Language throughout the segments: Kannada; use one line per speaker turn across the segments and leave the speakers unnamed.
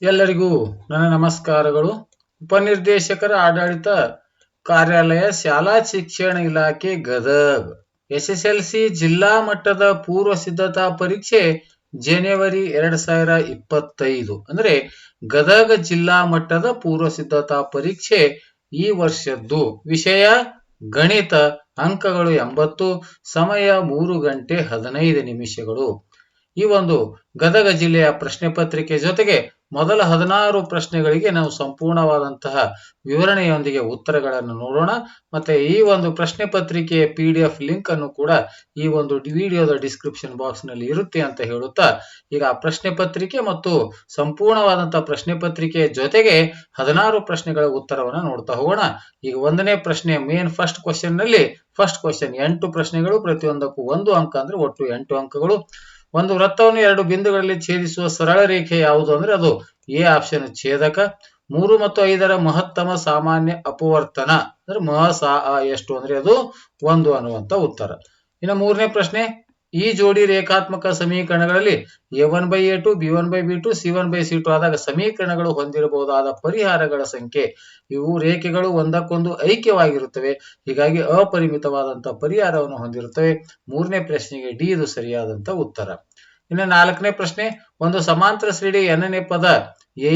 ಎಲ್ಲರಿಗೂ ನನ್ನ ನಮಸ್ಕಾರಗಳು. ಉಪನಿರ್ದೇಶಕರ ಆಡಳಿತ ಕಾರ್ಯಾಲಯ, ಶಾಲಾ ಶಿಕ್ಷಣ ಇಲಾಖೆ, ಗದಗ್. ಎಸ್ಎಸ್ಎಲ್ಸಿ ಜಿಲ್ಲಾ ಮಟ್ಟದ ಪೂರ್ವ ಸಿದ್ಧತಾ ಪರೀಕ್ಷೆ ಜನವರಿ 2025. ಅಂದ್ರೆ ಗದಗ ಜಿಲ್ಲಾ ಮಟ್ಟದ ಪೂರ್ವ ಸಿದ್ಧತಾ ಪರೀಕ್ಷೆ ಈ ವರ್ಷದ್ದು. ವಿಷಯ ಗಣಿತ. ಅಂಕಗಳು 80. ಸಮಯ 3 ಗಂಟೆ 15 ನಿಮಿಷಗಳು. ಈ ಒಂದು ಗದಗ ಜಿಲ್ಲೆಯ ಪ್ರಶ್ನೆ ಪತ್ರಿಕೆ ಜೊತೆಗೆ ಮೊದಲ 16 ಪ್ರಶ್ನೆಗಳಿಗೆ ನಾವು ಸಂಪೂರ್ಣವಾದಂತಹ ವಿವರಣೆಯೊಂದಿಗೆ ಉತ್ತರಗಳನ್ನು ನೋಡೋಣ. ಮತ್ತೆ ಈ ಒಂದು ಪ್ರಶ್ನೆ ಪತ್ರಿಕೆಯ PDF ಲಿಂಕ್ ಅನ್ನು ಕೂಡ ಈ ಒಂದು ವಿಡಿಯೋದ ಡಿಸ್ಕ್ರಿಪ್ಷನ್ ಬಾಕ್ಸ್ ನಲ್ಲಿ ಇರುತ್ತೆ ಅಂತ ಹೇಳುತ್ತಾ, ಈಗ ಪ್ರಶ್ನೆ ಪತ್ರಿಕೆ ಮತ್ತು ಸಂಪೂರ್ಣವಾದಂತಹ ಪ್ರಶ್ನೆ ಪತ್ರಿಕೆಯ ಜೊತೆಗೆ 16 ಪ್ರಶ್ನೆಗಳ ಉತ್ತರವನ್ನು ನೋಡ್ತಾ ಹೋಗೋಣ. ಈಗ ಒಂದನೇ ಪ್ರಶ್ನೆ, ಮೇನ್ ಫಸ್ಟ್ ಕ್ವಶನ್ ನಲ್ಲಿ ಫಸ್ಟ್ ಕ್ವಶನ್ 8 ಪ್ರಶ್ನೆಗಳು, ಪ್ರತಿಯೊಂದಕ್ಕೂ 1 ಅಂಕ, ಅಂದ್ರೆ ಒಟ್ಟು 8 ಅಂಕಗಳು. ಒಂದು ವೃತ್ತವನ್ನು 2 ಬಿಂದುಗಳಲ್ಲಿ ಛೇದಿಸುವ ಸರಳ ರೇಖೆ ಯಾವುದು ಅಂದ್ರೆ ಅದು ಎ ಆಪ್ಷನ್ ಛೇದಕ. 3 ಮತ್ತು 5ರ ಮಹತ್ತಮ ಸಾಮಾನ್ಯ ಅಪವರ್ತನ ಅಂದ್ರೆ ಎಷ್ಟು ಅಂದ್ರೆ ಅದು 1 ಅನ್ನುವಂತ ಉತ್ತರ. ಇನ್ನು ಮೂರನೇ ಪ್ರಶ್ನೆ, ಈ ಜೋಡಿ ರೇಖಾತ್ಮಕ ಸಮೀಕರಣಗಳಲ್ಲಿ a1/a2 b1/b2 c1/c2 ಆದಾಗ ಸಮೀಕರಣಗಳು ಹೊಂದಿರಬಹುದಾದ ಪರಿಹಾರಗಳ ಸಂಖ್ಯೆ. ಇವು ರೇಖೆಗಳು ಒಂದಕ್ಕೊಂದು ಐಕ್ಯವಾಗಿರುತ್ತವೆ, ಹೀಗಾಗಿ ಅಪರಿಮಿತವಾದಂತಹ ಪರಿಹಾರವನ್ನು ಹೊಂದಿರುತ್ತವೆ. ಮೂರನೇ ಪ್ರಶ್ನೆಗೆ ಡಿ ಇದು ಸರಿಯಾದಂತ ಉತ್ತರ. ಇನ್ನು ನಾಲ್ಕನೇ ಪ್ರಶ್ನೆ, ಒಂದು ಸಮಾಂತರ ಶ್ರೇಣಿ n ನೇ ಪದ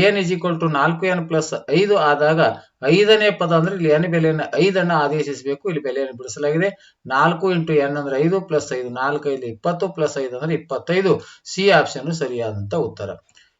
an = 4n+5 ಆದಾಗ 5ನೇ ಪದ ಅಂದ್ರೆ ಇಲ್ಲಿ n ಬೆಲೆಯನ್ನು 5 ಆದೇಶಿಸಬೇಕು. ಇಲ್ಲಿ ಬೆಲೆಯನ್ನು ಬಿಡಿಸಲಾಗಿದೆ. 4 × n ಅಂದ್ರೆ 5 + 5, 4 ಇಲ್ಲಿ 20 + 5 ಅಂದ್ರೆ 25. ಸಿ ಆಪ್ಷನ್ ಸರಿಯಾದಂತ ಉತ್ತರ.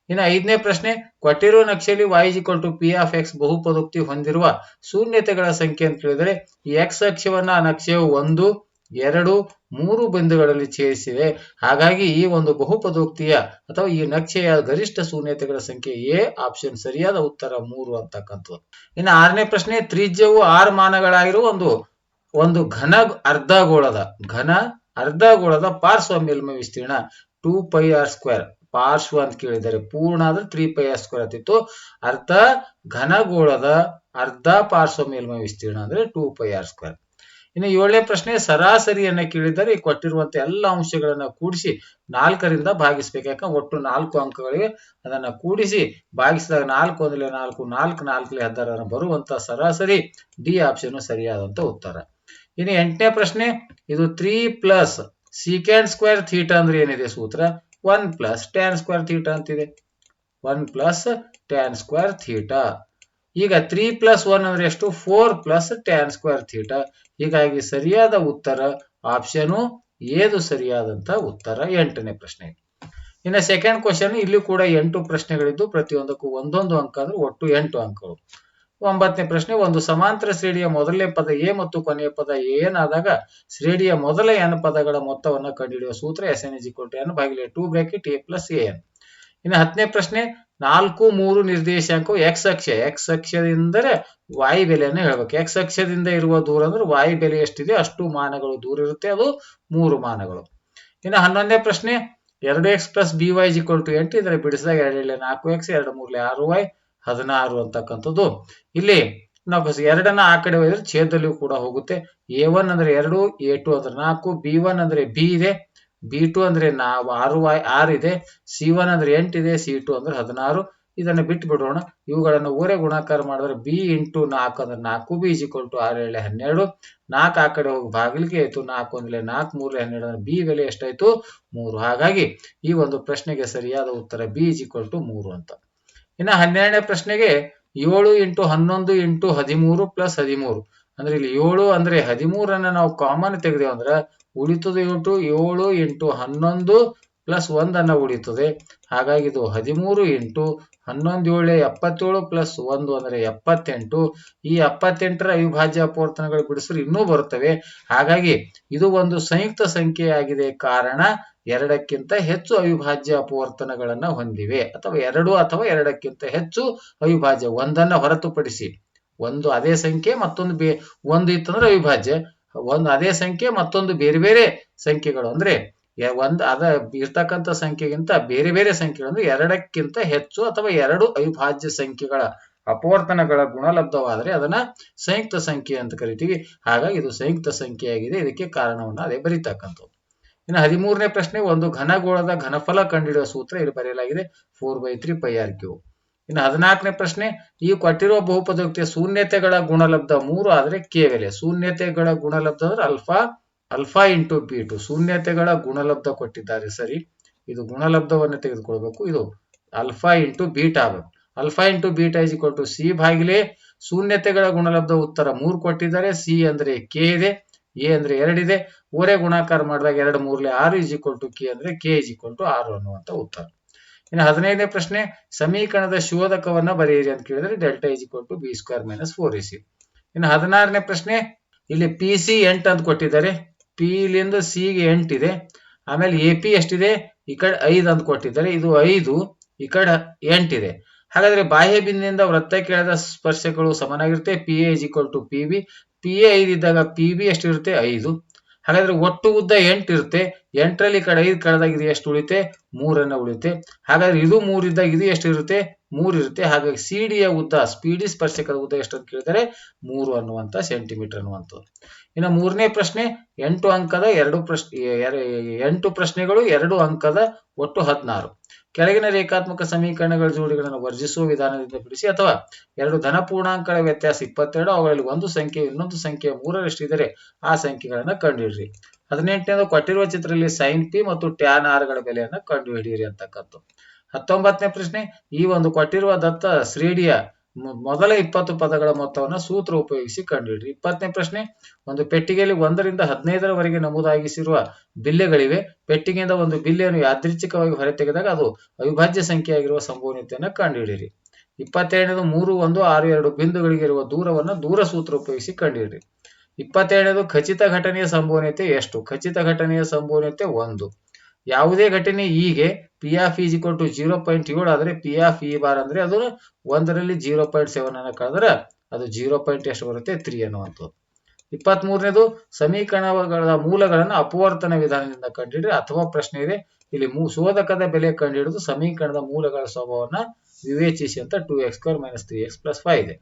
ಇನ್ನು ಐದನೇ ಪ್ರಶ್ನೆ, ಕೊಟ್ಟಿರುವ ನಕ್ಷೆಯಲ್ಲಿ y = p(x) ಬಹುಪದೋಕ್ತಿ ಹೊಂದಿರುವ ಶೂನ್ಯತೆಗಳ ಸಂಖ್ಯೆ ಅಂತ ಹೇಳಿದರೆ ಈ x ಅಕ್ಷವನ್ನ ನಕ್ಷೆಯು 1, 2, 3 ಬಿಂದುಗಳಲ್ಲಿ ಛೇದಿಸಿದೆ. ಹಾಗಾಗಿ ಈ ಒಂದು ಬಹುಪದೋಕ್ತಿಯ ಅಥವಾ ಈ ನಕ್ಷೆಯ ಗರಿಷ್ಠ ಶೂನ್ಯತೆಗಳ ಸಂಖ್ಯೆ ಎ ಆಪ್ಷನ್ ಸರಿಯಾದ ಉತ್ತರ 3 ಅಂತಕ್ಕಂಥದ್ದು. ಇನ್ನು ಆರನೇ ಪ್ರಶ್ನೆ, ತ್ರಿಜ್ಯವು 6 ಮಾನಗಳಾಗಿರುವ ಒಂದು ಘನ ಅರ್ಧಗೋಳದ ಪಾರ್ಶ್ವ ಮೇಲ್ಮೈ ವಿಸ್ತೀರ್ಣ 2πr². ಪಾರ್ಶ್ವ ಅಂತ ಕೇಳಿದರೆ ಪೂರ್ಣ ಆದ್ರೆ 3πr² ಆಗ್ತಿತ್ತು. ಅರ್ಧ ಘನಗೋಳದ ಅರ್ಧ ಪಾರ್ಶ್ವ ಮೇಲ್ಮೈ ವಿಸ್ತೀರ್ಣ ಅಂದ್ರೆ 2πr². ಇನ್ನು ಏಳನೇ ಪ್ರಶ್ನೆ, ಸರಾಸರಿಯನ್ನ ಕೇಳಿದರೆ ಕೊಟ್ಟಿರುವಂತ ಎಲ್ಲ ಅಂಶಗಳನ್ನ ಕೂಡಿಸಿ 4ರಿಂದ ಭಾಗಿಸ್ಬೇಕು. ಯಾಕಂದ್ರೆ ಒಟ್ಟು 4 ಅಂಕಗಳಿವೆ, ಅದನ್ನ ಕೂಡಿಸಿ ಭಾಗಿಸಿದಾಗ 4 × 4, 4 × 4 16 ಬರುವಂತ ಸರಾಸರಿ ಡಿ ಆಪ್ಷನ್ ಸರಿಯಾದಂತ ಉತ್ತರ. ಇನ್ನು 8ನೇ ಪ್ರಶ್ನೆ, ಇದು 3 + sec² θ ಅಂದ್ರೆ ಏನಿದೆ ಸೂತ್ರ 1 + tan² θ ಅಂತಿದೆ. 1 + tan² θ. ಈಗ 3 + 1 ಅಂದ್ರೆ ಎಷ್ಟು? 4 + tan² θ. ಹೀಗಾಗಿ ಸರಿಯಾದ ಉತ್ತರ ಆಪ್ಷನ್ ಏದು ಸರಿಯಾದಂತ ಉತ್ತರ 8ನೇ ಪ್ರಶ್ನೆ. ಇನ್ನು ಸೆಕೆಂಡ್ ಕ್ವಶನ್, ಇಲ್ಲಿ ಕೂಡ 8 ಪ್ರಶ್ನೆಗಳಿದ್ದು ಪ್ರತಿಯೊಂದಕ್ಕೂ ಒಂದೊಂದು ಅಂಕ ಅಂದ್ರೆ ಒಟ್ಟು 8 ಅಂಕಗಳು. 9ನೇ ಪ್ರಶ್ನೆ, ಒಂದು ಸಮಾಂತರ ಶ್ರೇಣಿಯ ಮೊದಲನೇ ಪದ ಎ ಮತ್ತು ಕೊನೆಯ ಪದ an ಆದಾಗ ಶ್ರೇಣಿಯ ಮೊದಲ n ಪದಗಳ ಮೊತ್ತವನ್ನು ಕಂಡುಹಿಡಿಯುವ ಸೂತ್ರ Sn = n/2 a + an. ಇನ್ನು 10ನೇ ಪ್ರಶ್ನೆ, 4, 3 ನಿರ್ದೇಶಾಂಕವು x ಅಕ್ಷದಿಂದ y ಬೆಲೆಯನ್ನು ಹೇಳ್ಬೇಕು. x ಅಕ್ಷದಿಂದ ಇರುವ ದೂರ ಅಂದ್ರೆ y ಬೆಲೆ ಎಷ್ಟಿದೆ ಅಷ್ಟು ಮಾನಗಳು ದೂರ ಇರುತ್ತೆ, ಅದು 3 ಮಾನಗಳು. ಇನ್ನು 11ನೇ ಪ್ರಶ್ನೆ, 2x + by = 8. ಇದರ ಬಿಡಿಸಿದಾಗ 2 4x, 2 3 6y 16 ಅಂತಕ್ಕಂಥದ್ದು. ಇಲ್ಲಿ ನಾವು 2 ಆ ಕಡೆ ಹೋದ್ರೆ ಛೇದದಲ್ಲಿಯೂ ಕೂಡ ಹೋಗುತ್ತೆ. a1 ಅಂದ್ರೆ 2, a2 ಅಂದ್ರೆ 4, b1 ಅಂದ್ರೆ b ಇದೆ, b2 ಅಂದ್ರೆ 6 ಇದೆ, c1 ಅಂದ್ರೆ 8 ಇದೆ, c2 ಅಂದ್ರೆ 16. ಇದನ್ನು ಬಿಟ್ಟು ಬಿಡೋಣ. ಇವುಗಳನ್ನು ಓರೆ ಗುಣಾಕಾರ ಮಾಡಿದ್ರೆ b × 4 ಅಂದ್ರೆ 4, b = 6 7 12. 4 ಆ ಕಡೆ ಹೋಗಿ ಭಾಗಲಿಗೆ ಆಯ್ತು. 4 1 4 3 12 ಅಂದ್ರೆ b ಬೆಲೆ ಎಷ್ಟಾಯ್ತು? 3. ಹಾಗಾಗಿ ಈ ಒಂದು ಪ್ರಶ್ನೆಗೆ ಸರಿಯಾದ ಉತ್ತರ b = 3 ಅಂತ. ಇನ್ನು 12ನೇ ಪ್ರಶ್ನೆಗೆ 7 × 11 × 13 + 13 ಅಂದ್ರೆ ಇಲ್ಲಿ 7 ಅಂದ್ರೆ 13 ನಾವು ಕಾಮನ್ ತೆಗೆದೇವು ಅಂದ್ರೆ ಉಳಿತದೆ 7 × 11 + 1 ಉಳಿತದೆ. ಹಾಗಾಗಿ ಇದು 13 × 11 77 + 1 ಅಂದ್ರೆ 78. ಈ 78ರ ಅವಿಭಾಜ್ಯ ಅಪವರ್ತನಗಳು ಬಿಡಿಸಿದ್ರೆ ಇನ್ನೂ ಬರುತ್ತವೆ. ಹಾಗಾಗಿ ಇದು ಒಂದು ಸಂಯುಕ್ತ ಸಂಖ್ಯೆಯಾಗಿದೆ, ಕಾರಣ 2ಕ್ಕಿಂತ ಹೆಚ್ಚು ಅವಿಭಾಜ್ಯ ಅಪವರ್ತನಗಳನ್ನ ಹೊಂದಿವೆ, ಅಥವಾ 2 ಅಥವಾ 2ಕ್ಕಿಂತ ಹೆಚ್ಚು ಅವಿಭಾಜ್ಯ, ಒಂದನ್ನ ಹೊರತುಪಡಿಸಿ. ಒಂದು ಅದೇ ಸಂಖ್ಯೆ ಮತ್ತೊಂದು ಒಂದು ಇತ್ತಂದ್ರೆ ಅವಿಭಾಜ್ಯ, ಒಂದು ಅದೇ ಸಂಖ್ಯೆ ಮತ್ತೊಂದು ಬೇರೆ ಬೇರೆ ಸಂಖ್ಯೆಗಳು ಅಂದ್ರೆ ಅದ ಇರ್ತಕ್ಕಂಥ ಸಂಖ್ಯೆಗಿಂತ ಬೇರೆ ಬೇರೆ ಸಂಖ್ಯೆಗಳು ಅಂದ್ರೆ 2ಕ್ಕಿಂತ ಹೆಚ್ಚು ಅಥವಾ 2 ಅವಿಭಾಜ್ಯ ಸಂಖ್ಯೆಗಳ ಅಪವರ್ತನಗಳ ಗುಣಲಬ್ಧವಾದರೆ ಅದನ್ನ ಸಂಯುಕ್ತ ಸಂಖ್ಯೆ ಅಂತ ಕರಿತೀವಿ. ಹಾಗಾಗಿ ಇದು ಸಂಯುಕ್ತ ಸಂಖ್ಯೆಯಾಗಿದೆ, ಇದಕ್ಕೆ ಕಾರಣವನ್ನ ಅದೇ ಬರೀತಕ್ಕಂಥದ್ದು. ಇನ್ನು 13ನೇ ಪ್ರಶ್ನೆ, ಒಂದು ಘನಗೋಳದ ಘನಫಲ ಕಂಡುಹಿಡಿಯುವ ಸೂತ್ರ ಇಲ್ಲಿ ಬರೆಯಲಾಗಿದೆ 4/3πr³. ಇನ್ನು 14ನೇ ಪ್ರಶ್ನೆ, ಈ ಕೊಟ್ಟಿರುವ ಬಹುಪದೋಕ್ತಿಯ ಶೂನ್ಯತೆಗಳ ಗುಣಲಬ್ಧ 3 ಆದ್ರೆ ಕೆ ಬೆಲೆ. ಶೂನ್ಯತೆಗಳ ಗುಣಲಬ್ಧ ಅಂದ್ರೆ ಅಲ್ಫಾ ಇಂಟು ಬಿ2. ಶೂನ್ಯತೆಗಳ ಗುಣಲಬ್ಧ ಕೊಟ್ಟಿದ್ದಾರೆ, ಸರಿ. ಇದು ಗುಣಲಬ್ಧವನ್ನು ತೆಗೆದುಕೊಳ್ಬೇಕು. ಇದು ಅಲ್ಫಾ ಇಂಟು ಬೀಟಾ ಆಗಬೇಕು. Alpha into beta is equal to c ಭಾಗಿಲೆ ಶೂನ್ಯತೆಗಳ ಗುಣಲಬ್ಧ ಉತ್ತರ 3 ಕೊಟ್ಟಿದ್ದಾರೆ. ಸಿ ಅಂದ್ರೆ ಕೆ ಇದೆ, ಎ ಅಂದ್ರೆ 2 ಇದೆ. ಓರೆ ಗುಣಾಕಾರ ಮಾಡಿದಾಗ 2 3 6 ಇಸ್ ಈಕ್ವಲ್ ಟು ಕೆ ಅಂದ್ರೆ ಕೆ ಇಸ್ ಈಕ್ವಲ್ ಟು 6 ಅನ್ನುವಂತ ಉತ್ತರ. ಇನ್ನು 15ನೇ ಪ್ರಶ್ನೆ, ಸಮೀಕರಣದ ಶೋಧಕವನ್ನ ಬರೆಯಿರಿ ಅಂತ ಕೇಳಿದ್ರೆ delta is equal to B square minus 4ac. ಇನ್ನು 16ನೇ ಪ್ರಶ್ನೆ, ಇಲ್ಲಿ ಪಿ ಸಿ 8 ಅಂತ ಕೊಟ್ಟಿದ್ದಾರೆ. ಪಿ ಇಲ್ಲಿಂದ ಸಿ ಗೆ 8 ಇದೆ. ಆಮೇಲೆ ಎ ಪಿ ಎಷ್ಟಿದೆ, ಈ ಕಡೆ 5 ಅಂತ ಕೊಟ್ಟಿದ್ದಾರೆ. ಇದು 5, ಈ ಕಡೆ 8 ಇದೆ. ಹಾಗಾದ್ರೆ ಬಾಹ್ಯ ಬಿಂದುವಿನಿಂದ ವೃತ್ತಕ್ಕೆ ಎಳೆದ ಸ್ಪರ್ಶಗಳು ಸಮನಾಗಿರುತ್ತೆ. P A is equal to P B. P A 5 ಇದ್ದಾಗ ಪಿ ಬಿ ಎಷ್ಟಿರುತ್ತೆ, 5. ಹಾಗಾದ್ರೆ ಒಟ್ಟು ಉದ್ದ 8 ಇರುತ್ತೆ. 8ರಲ್ಲಿ ಈ ಕಡೆ 5 ಕಳೆದಾಗ ಇದು ಎಷ್ಟು ಉಳಿತೆ, 3 ಉಳಿತೆ. ಹಾಗಾದ್ರೆ ಇದು 3 ಇದ್ದಾಗ ಇದು ಎಷ್ಟು ಇರುತ್ತೆ, 3 ಇರುತ್ತೆ. ಹಾಗಾಗಿ ಸಿ ಡಿಯ ಉದ್ದ, ಸ್ಪೀಡಿ ಸ್ಪರ್ಶಕದ ಉದ್ದ ಎಷ್ಟು ಅಂತ ಕೇಳಿದರೆ 3 ಅನ್ನುವಂತ ಸೆಂಟಿಮೀಟರ್ ಅನ್ನುವಂಥದ್ದು. ಇನ್ನು 3ನೇ ಪ್ರಶ್ನೆ, 8 ಅಂಕದ 8 ಪ್ರಶ್ನೆಗಳು 2 ಅಂಕದ ಒಟ್ಟು 16. ಕೆಳಗಿನ ರೇಖಾತ್ಮಕ ಸಮೀಕರಣಗಳ ಜೋಡಿಗಳನ್ನು ವರ್ಜಿಸುವ ವಿಧಾನದಿಂದ ಬಿಡಿಸಿ, ಅಥವಾ 2 ಧನ ಪೂರ್ಣಾಂಕಗಳ ವ್ಯತ್ಯಾಸ 22, ಅವುಗಳಲ್ಲಿ ಒಂದು ಸಂಖ್ಯೆ ಇನ್ನೊಂದು ಸಂಖ್ಯೆ 3ರಷ್ಟಿದ್ದರೆ ಆ ಸಂಖ್ಯೆಗಳನ್ನ ಕಂಡುಹಿಡಿಯಿರಿ. 18ನೇದು ಕೊಟ್ಟಿರುವ ಚಿತ್ರದಲ್ಲಿ ಸೈನ್ ಪಿ ಮತ್ತು ಟ್ಯಾನ್ ಆರ್ ಗಳ ಬೆಲೆಯನ್ನ ಕಂಡುಹಿಡಿಯಿರಿ ಅಂತಕ್ಕಂಥ. 19ನೇ ಪ್ರಶ್ನೆ, ಈ ಒಂದು ಕೊಟ್ಟಿರುವ ದತ್ತ ಶ್ರೇಣಿಯ ಮೊದಲ 20 ಪದಗಳ ಮೊತ್ತವನ್ನು ಸೂತ್ರ ಉಪಯೋಗಿಸಿ ಕಂಡುಹಿಡಿಯಿರಿ. 20ನೇ ಪ್ರಶ್ನೆ, ಒಂದು ಪೆಟ್ಟಿಗೆಯಲ್ಲಿ 1 ರಿಂದ 15ರವರೆಗೆ ನಮೂದಾಗಿಸಿರುವ ಬಿಲ್ಲೆಗಳಿವೆ. ಪೆಟ್ಟಿಗೆಯಿಂದ ಒಂದು ಬಿಲ್ಲೆಯನ್ನು ಯಾದೃಚ್ಛಿಕವಾಗಿ ಹೊರತೆಗೆದಾಗ ಅದು ಅವಿಭಾಜ್ಯ ಸಂಖ್ಯೆಯಾಗಿರುವ ಸಂಭವನೀಯತೆಯನ್ನು ಕಂಡುಹಿಡಿಯಿರಿ. 22ನೇದು 3, 1, 6, 2 ಬಿಂದುಗಳಿಗೆ ಇರುವ ದೂರವನ್ನು ದೂರ ಸೂತ್ರ ಉಪಯೋಗಿಸಿ ಕಂಡುಹಿಡಿಯಿರಿ. 22ನೇದು ಖಚಿತ ಘಟನೆಯ ಸಂಭವನೀಯತೆ ಎಷ್ಟು. ಖಚಿತ ಘಟನೆಯ ಸಂಭವನೀಯತೆ 1. ಯಾವುದೇ ಘಟನೆ ಹೀಗೆ P of is equal to 0.7 ಆದ್ರೆ ಪಿ ಆಫ್ ಇ ಬಾರ್ ಅಂದ್ರೆ ಅದು 1ರಲ್ಲಿ 0.7 ಅನ್ನ ಕಳೆದ್ರೆ ಅದು 0. ಎಷ್ಟು ಬರುತ್ತೆ, 3 ಅನ್ನುವಂಥದ್ದು. 23ನೇದು ಸಮೀಕರಣಗಳ ಮೂಲಗಳನ್ನು ಅಪವರ್ತನ ವಿಧಾನದಿಂದ ಕಂಡುಹಿಡಿಯಿರಿ. ಅಥವಾ ಪ್ರಶ್ನೆ ಇದೆ, ಇಲ್ಲಿ ಶೋಧಕದ ಬೆಲೆ ಕಂಡುಹಿಡಿದು ಸಮೀಕರಣದ ಮೂಲಗಳ ಸ್ವಭಾವವನ್ನು ವಿವೇಚಿಸಿ ಅಂತ 2x² - 3x + 5 ಇದೆ.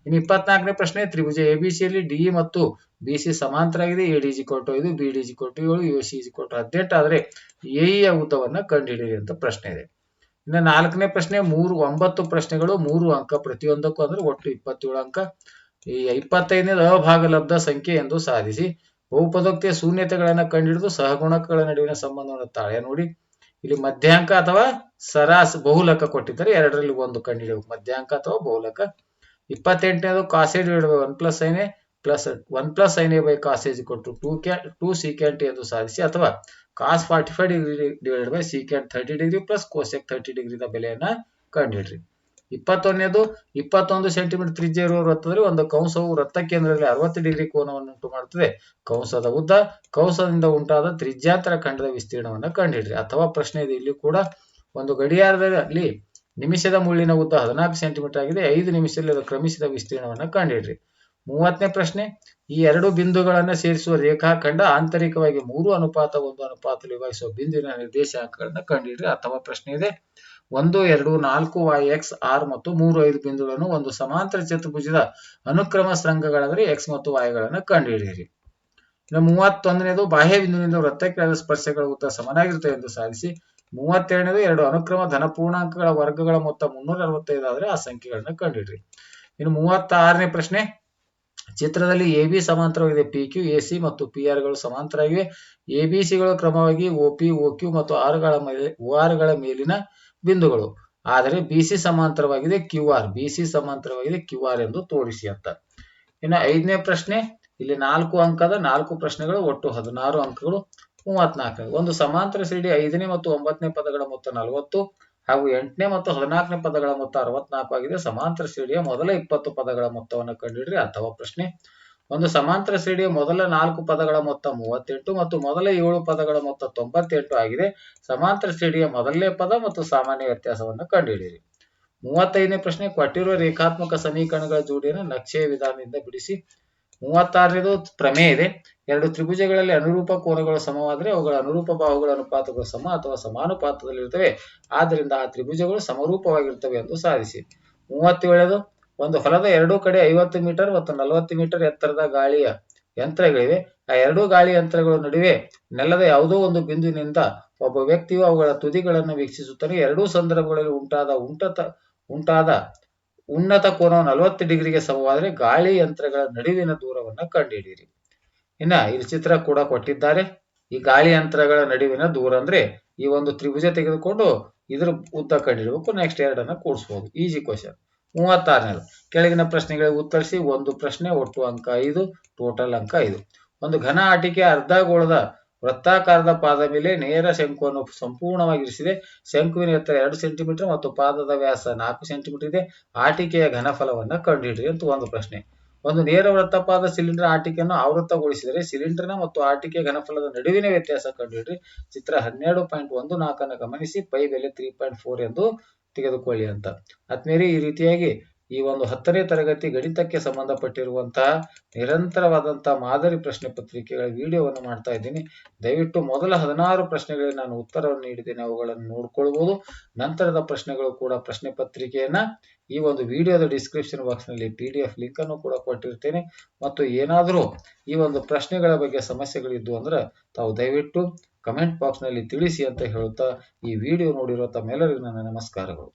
ಇನ್ನು 24ನೇ ಪ್ರಶ್ನೆ, ತ್ರಿಭುಜ ಎಬಿಸಿಯಲ್ಲಿ ಡಿ ಮತ್ತು ಬಿಸಿ ಸಮಾಂತರವಾಗಿದೆ. ಎಡಿ is equal to 5, B D is equal to 7, U C is equal to 18 ಆದ್ರೆ ಎಇಯ ಉದ್ದವನ್ನ ಕಂಡುಹಿಡಿಯಿರಿ ಅಂತ ಪ್ರಶ್ನೆ ಇದೆ. ಇನ್ನು 4ನೇ ಪ್ರಶ್ನೆ, 9 ಪ್ರಶ್ನೆಗಳು 3 ಅಂಕ ಪ್ರತಿಯೊಂದಕ್ಕೂ, ಅಂದ್ರೆ ಒಟ್ಟು 27 ಅಂಕ. ಈ 25ನೇ ಅಭಾಗಲಬ್ಧ ಸಂಖ್ಯೆ ಎಂದು ಸಾಧಿಸಿ. ಬಹುಪದೋಕ್ತಿಯ ಶೂನ್ಯತೆಗಳನ್ನ ಕಂಡುಹಿಡಿದು ಸಹಗುಣಕಗಳ ನಡುವಿನ ಸಂಬಂಧವನ್ನು ತಾಳೆ ನೋಡಿ. ಇಲ್ಲಿ ಮಧ್ಯಾಂಕ ಅಥವಾ ಬಹುಲಕ ಕೊಟ್ಟಿದ್ದಾರೆ, 2ರಲ್ಲಿ ಒಂದು ಕಂಡುಹಿಡಿಯಬೇಕು, ಮಧ್ಯಾಂಕ ಅಥವಾ ಬಹುಲಕ. 28ನೇದು cos A divided by 1 + sin a plus 1 + sin a by cos A is equal to 2 secant ಎಂದು ಸಾಧಿಸಿ. ಅಥವಾ cos 45 degree divided by secant 30 degree plus cosec 30 ಡಿಗ್ರಿದ ಬೆಲೆಯನ್ನ ಕಂಡುಹಿಡ್ರಿ. 21ನೇದು 21 ಸೆಂಟಿಮೀಟರ್ ತ್ರಿಜ್ಯ ಇರುವ ವೃತ್ತದಲ್ಲಿ ಒಂದು ಕಂಸವು ವೃತ್ತ ಕೇಂದ್ರದಲ್ಲಿ 60 ಡಿಗ್ರಿ ಕೋನವನ್ನು ಉಂಟು ಮಾಡುತ್ತದೆ. ಕಂಸದ ಉದ್ದ, ಕಂಸದಿಂದ ಉಂಟಾದ ತ್ರಿಜ್ಯಾಂತರ ಖಂಡದ ವಿಸ್ತೀರ್ಣವನ್ನು ಕಂಡುಹಿಡ್ರಿ. ಅಥವಾ ಪ್ರಶ್ನೆ ಇದೆ, ಇಲ್ಲಿ ಕೂಡ ಒಂದು ಗಡಿಯಾರದಲ್ಲಿ ನಿಮಿಷದ ಮುಳ್ಳಿನ ಉದ್ದ 14 ಸೆಂಟಿಮೀಟರ್ ಆಗಿದೆ. 5 ನಿಮಿಷದಲ್ಲಿ ಅದು ಕ್ರಮಿಸಿದ ವಿಸ್ತೀರ್ಣವನ್ನು ಕಂಡುಹಿಡ್ರಿ. 30ನೇ ಪ್ರಶ್ನೆ, ಈ 2 ಬಿಂದುಗಳನ್ನು ಸೇರಿಸುವ ರೇಖಾಖಂಡ ಆಂತರಿಕವಾಗಿ 3:1 ವಿಭಾಗಿಸುವ ಬಿಂದುವಿನ ನಿರ್ದೇಶಾಂಕಗಳನ್ನ ಕಂಡುಹಿಡ್ರಿ. ಅಥವಾ ಪ್ರಶ್ನೆ ಇದೆ, 1, 2, 4 y x r ಮತ್ತು 3, 5 ಬಿಂದುಗಳನ್ನು ಒಂದು ಸಮಾಂತರ ಚತುರ್ಭುಜದ ಅನುಕ್ರಮ ಶೃಂಗಗಳಾದರೆ x ಮತ್ತು y ಗಳನ್ನ ಕಂಡುಹಿಡಿಯಿರಿ. ಇನ್ನು 31ನೇದು ಬಾಹ್ಯ ಬಿಂದುವಿನಿಂದ ವೃತ್ತಕ್ಕೆ ಸ್ಪರ್ಶಗಳ ಉದ್ದ ಸಮನಾಗಿರುತ್ತದೆ ಎಂದು ಸಾಧಿಸಿ. 32ನೇದು 2 ಅನುಕ್ರಮ ಧನಪೂರ್ಣಾಂಕಗಳ ವರ್ಗಗಳ ಮೊತ್ತ 365 ಆದ್ರೆ ಆ ಸಂಖ್ಯೆಗಳನ್ನ ಕಂಡುಹಿಡ್ರಿ. ಇನ್ನು 36ನೇ ಪ್ರಶ್ನೆ, ಚಿತ್ರದಲ್ಲಿ ಎ ಬಿ ಸಮಾಂತರವಾಗಿದೆ. ಪಿ ಕ್ಯೂ, ಎ ಸಿ ಮತ್ತು ಪಿ ಆರ್ ಗಳು ಸಮಾಂತರವಾಗಿವೆ. ಎ ಬಿ ಸಿಗಳು ಕ್ರಮವಾಗಿ ಒ ಪಿ, ಒ ಕ್ಯೂ ಮತ್ತು ಓ ಆರ್ ಗಳ ಮೇಲಿನ ಬಿಂದುಗಳು. ಆದರೆ ಬಿ ಸಿ ಸಮಾಂತರವಾಗಿದೆ ಕ್ಯೂ ಆರ್, ಬಿ ಸಿ ಸಮಾಂತರವಾಗಿದೆ ಕ್ಯೂ ಆರ್ ಎಂದು ತೋರಿಸಿ ಅಂತ. ಇನ್ನು 5ನೇ ಪ್ರಶ್ನೆ, ಇಲ್ಲಿ 4 ಅಂಕದ 4 ಪ್ರಶ್ನೆಗಳು, ಒಟ್ಟು 16 ಅಂಕಗಳು. 34 ಒಂದು ಸಮಾಂತರ ಶ್ರೇಣಿ 5ನೇ ಮತ್ತು 9ನೇ ಪದಗಳ ಮೊತ್ತ 40 ಹಾಗೂ 8ನೇ ಮತ್ತು 14ನೇ ಪದಗಳ ಮೊತ್ತ 64 ಆಗಿದೆ. ಸಮಾಂತರ ಶ್ರೇಣಿಯ ಮೊದಲ 20 ಪದಗಳ ಮೊತ್ತವನ್ನು ಕಂಡುಹಿಡ್ರಿ. ಅಥವಾ ಪ್ರಶ್ನೆ, ಒಂದು ಸಮಾಂತರ ಶ್ರೇಣಿಯ ಮೊದಲ 4 ಪದಗಳ ಮೊತ್ತ 38 ಮತ್ತು ಮೊದಲ 7 ಪದಗಳ ಮೊತ್ತ 98 ಆಗಿದೆ. ಸಮಾಂತರ ಶ್ರೇಣಿಯ ಮೊದಲನೇ ಪದ ಮತ್ತು ಸಾಮಾನ್ಯ ವ್ಯತ್ಯಾಸವನ್ನು ಕಂಡುಹಿಡಿಯಿರಿ. 35ನೇ ಪ್ರಶ್ನೆ, ಕೊಟ್ಟಿರುವ ರೇಖಾತ್ಮಕ ಸಮೀಕರಣಗಳ ಜೋಡಿಯನ್ನು ನಕ್ಷೆಯ ವಿಧಾನದಿಂದ ಬಿಡಿಸಿ. 36ನೇದು ಪ್ರಮೇಯ ಇದೆ. 2 ತ್ರಿಭುಜಗಳಲ್ಲಿ ಅನುರೂಪ ಕೋನಗಳು ಸಮವಾದರೆ ಅವುಗಳ ಅನುರೂಪ ಬಾಹುಗಳ ಅನುಪಾತಗಳು ಸಮ ಅಥವಾ ಸಮಾನುಪಾತದಲ್ಲಿರುತ್ತವೆ. ಆದ್ದರಿಂದ ಆ ತ್ರಿಭುಜಗಳು ಸಮರೂಪವಾಗಿರುತ್ತವೆ ಎಂದು ಸಾಧಿಸಿ. 37ನೇದು, ಒಂದು ಹೊಲದ 2 ಕಡೆ 50 ಮೀಟರ್ ಮತ್ತು 40 ಮೀಟರ್ ಎತ್ತರದ ಗಾಳಿಯ ಯಂತ್ರಗಳಿವೆ. ಆ 2 ಗಾಳಿ ಯಂತ್ರಗಳ ನಡುವೆ ನೆಲದ ಯಾವುದೋ ಒಂದು ಬಿಂದುವಿನಿಂದ ಒಬ್ಬ ವ್ಯಕ್ತಿಯು ಅವುಗಳ ತುದಿಗಳನ್ನು ವೀಕ್ಷಿಸುತ್ತಾನೆ. 2 ಸಂದರ್ಭಗಳಲ್ಲಿ ಉಂಟಾದ ಉಂಟಾದ ಉನ್ನತ ಕೋನವು 40 ಡಿಗ್ರಿಗೆ ಸಮವಾದರೆ ಗಾಳಿ ಯಂತ್ರಗಳ ನಡುವಿನ ದೂರವನ್ನ ಕಂಡುಹಿಡಿಯಿರಿ. ಇನ್ನ ಇಲ್ಲಿ ಚಿತ್ರ ಕೂಡ ಕೊಟ್ಟಿದ್ದಾರೆ. ಈ ಗಾಳಿ ಯಂತ್ರಗಳ ನಡುವಿನ ದೂರ ಅಂದ್ರೆ ಈ ಒಂದು ತ್ರಿಭುಜ ತೆಗೆದುಕೊಂಡು ಇದ್ರ ಉದ್ದ ಕಂಡುಹಿಡಬೇಕು. ನೆಕ್ಸ್ಟ್ ಎರಡನ್ನ ಕೂಡಿಸಬಹುದು. Easy question. 36ನೇದು ಕೆಳಗಿನ ಪ್ರಶ್ನೆಗಳಿಗೆ ಉತ್ತರಿಸಿ. ಒಂದು ಪ್ರಶ್ನೆ, ಒಟ್ಟು ಅಂಕ 5, ಟೋಟಲ್ ಅಂಕ 5. ಒಂದು ಘನ ಆಟಿಕೆ ಅರ್ಧಗೋಳದ ವೃತ್ತಾಕಾರದ ಪಾದ ಮೇಲೆ ನೇರ ಶಂಕುವನ್ನು ಸಂಪೂರ್ಣವಾಗಿ ಇರಿಸಿದೆ. ಶಂಕುವಿನ ಎತ್ತರ 2 ಸೆಂಟಿಮೀಟರ್ ಮತ್ತು ಪಾದದ ವ್ಯಾಸ 4 ಸೆಂಟಿಮೀಟರ್ ಇದೆ. ಆಟಿಕೆಯ ಘನಫಲವನ್ನ ಕಂಡುಹಿಡಿಯಿರಿ ಅಂತ ಒಂದು ಪ್ರಶ್ನೆ. ಒಂದು ನೇರ ವೃತ್ತಪಾದ ಸಿಲಿಂಡರ್ ಆಟಿಕೆಯನ್ನು ಆವೃತ್ತಗೊಳಿಸಿದರೆ ಸಿಲಿಂಡರ್ನ ಮತ್ತು ಆಟಿಕೆ ಘನಫಲದ ನಡುವಿನ ವ್ಯತ್ಯಾಸ ಕಂಡುಹಿಡಿಯಿರಿ. ಚಿತ್ರ 12.14 ಗಮನಿಸಿ. ಪೈ ಬೆಲೆ 3.4 ಎಂದು ತೆಗೆದುಕೊಳ್ಳಿ ಅಂತ. ಆದ್ಮೇಲೆ ಈ ರೀತಿಯಾಗಿ ಈ ಒಂದು 10ನೇ ತರಗತಿ ಗಣಿತಕ್ಕೆ ಸಂಬಂಧಪಟ್ಟಿರುವಂತಹ ನಿರಂತರವಾದಂತಹ ಮಾದರಿ ಪ್ರಶ್ನೆ ಪತ್ರಿಕೆಗಳ ವಿಡಿಯೋವನ್ನು ಮಾಡ್ತಾ ಇದ್ದೀನಿ. ದಯವಿಟ್ಟು ಮೊದಲ 16 ಪ್ರಶ್ನೆಗಳಿಗೆ ನಾನು ಉತ್ತರವನ್ನು ನೀಡಿದ್ದೇನೆ, ಅವುಗಳನ್ನು ನೋಡ್ಕೊಳ್ಬಹುದು. ನಂತರದ ಪ್ರಶ್ನೆಗಳು ಕೂಡ ಪ್ರಶ್ನೆ ಪತ್ರಿಕೆಯನ್ನ ಈ ಒಂದು ವಿಡಿಯೋದ ಡಿಸ್ಕ್ರಿಪ್ಷನ್ ಬಾಕ್ಸ್ ನಲ್ಲಿ PDF ಲಿಂಕ್ ಅನ್ನು ಕೂಡ ಕೊಟ್ಟಿರ್ತೇನೆ. ಮತ್ತು ಏನಾದರೂ ಈ ಒಂದು ಪ್ರಶ್ನೆಗಳ ಬಗ್ಗೆ ಸಮಸ್ಯೆಗಳಿದ್ದು ಅಂದ್ರೆ ತಾವು ದಯವಿಟ್ಟು ಕಮೆಂಟ್ ಬಾಕ್ಸ್ ನಲ್ಲಿ ತಿಳಿಸಿ ಅಂತ ಹೇಳುತ್ತಾ ಈ ವಿಡಿಯೋ ನೋಡಿರೋ ತಮ್ಮೆಲ್ಲರಿಗೂ ನನ್ನ ನಮಸ್ಕಾರಗಳು.